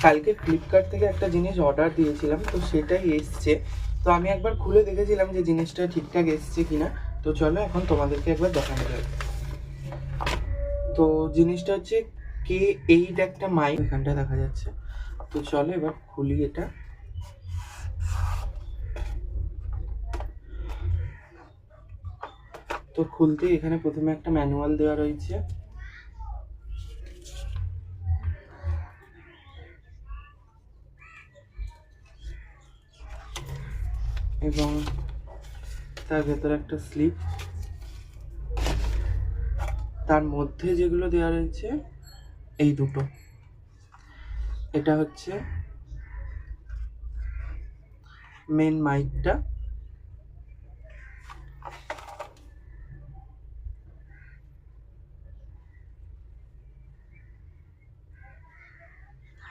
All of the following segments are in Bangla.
কালকে ফ্লিপকার্ট থেকে একটা জিনিস অর্ডার দিয়েছিলাম, তো সেটাই এসছে। তো আমি একবার খুলে দেখেছিলাম যে জিনিসটা ঠিকঠাক এসছে কিনা। তো চলো এখন তোমাদেরকে একবার দেখানো যায়। তো জিনিসটা হচ্ছে K8 একটা মাইক, এখানটা দেখা যাচ্ছে। তো চলো এবার খুলি এটা। তো খুলতে এখানে প্রথমে একটা ম্যানুয়াল দেওয়া রয়েছে, এবং তার ভেতরে একটা স্লিপ। তার মধ্যে যেগুলো দেওয়া রয়েছে এই দুটো, এটা হচ্ছে মেন মাইকটা,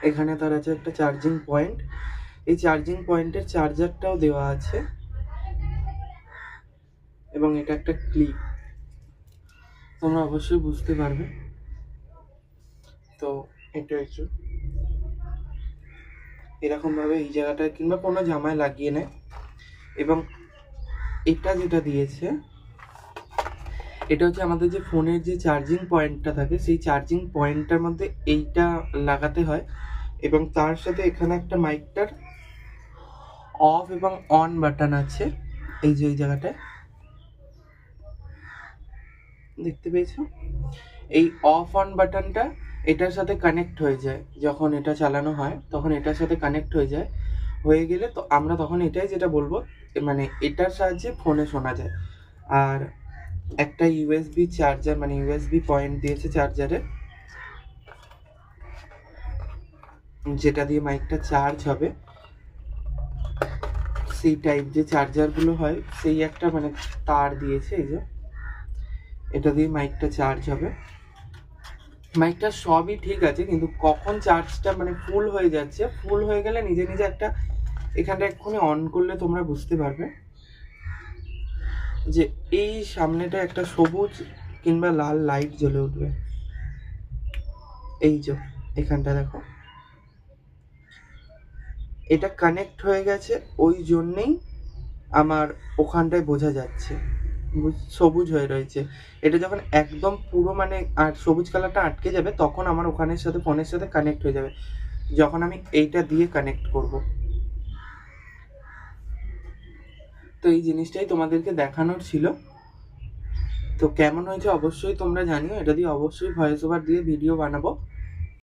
এখানে তার আছে একটা চার্জিং পয়েন্ট। এই চার্জিং পয়েন্টের চার্জারটাও দেওয়া আছে, এবং এটা একটা ক্লিপ, তোমরা অবশ্যই বুঝতে পারবে। তো এটা একটু এরকম ভাবে এই জায়গাটায় কিংবা কোনো জামায় লাগিয়ে নেয়। এবং এটা যেটা দিয়েছে, এটা হচ্ছে আমাদের যে ফোনের যে চার্জিং পয়েন্টটা থাকে, সেই চার্জিং পয়েন্টটার মধ্যে এইটা লাগাতে হয়। এবং তার সাথে এখানে একটা মাইকটার অফ এবং অন বাটন আছে, এই যে এই জায়গাটায় দেখতে পেয়েছো। এই অফ অন বাটনটা এটার সাথে কানেক্ট হয়ে যায়, যখন এটা চালানো হয় তখন এটার সাথে কানেক্ট হয়ে গেলে তো আমরা তখন এটাই যেটা বলবো, মানে এটার সাহায্যে ফোনে শোনা যায়। আর একটা ইউএসবি চার্জার, মানে ইউএসবি পয়েন্ট দিয়েছে চার্জারে, যেটা দিয়ে মাইকটা চার্জ হবে। সেই টাইপ যে চার্জারগুলো হয় সেই একটা মানে তার দিয়েছে, এই যে এটা দিয়ে মাইকটা চার্জ হবে। মাইকটা সবই ঠিক আছে, কিন্তু কখন চার্জটা মানে ফুল হয়ে যাচ্ছে, ফুল হয়ে গেলে নিজে নিজে একটা এখানটা এক্ষুনি অন করলে তোমরা বুঝতে পারবে যে এই সামনেটা একটা সবুজ কিংবা লাল লাইট জ্বলে উঠবে। এই যে এখানটা দেখো, এটা কানেক্ট হয়ে গেছে, ওই জন্যেই আমার ওখানটায় বোঝা যাচ্ছে সবুজ হয়ে রয়েছে। এটা যখন একদম পুরো মানে আর সবুজ কালারটা আটকে যাবে, তখন আমার ওখানের সাথে ফোনের সাথে কানেক্ট হয়ে যাবে, যখন আমি এইটা দিয়ে কানেক্ট করব। তো এই জিনিসটাই তোমাদেরকে দেখানোর ছিল। তো কেমন হয়েছে অবশ্যই তোমরা জানিও, এটা দিয়ে অবশ্যই ভয়েস ওভার দিয়ে ভিডিও বানাবো।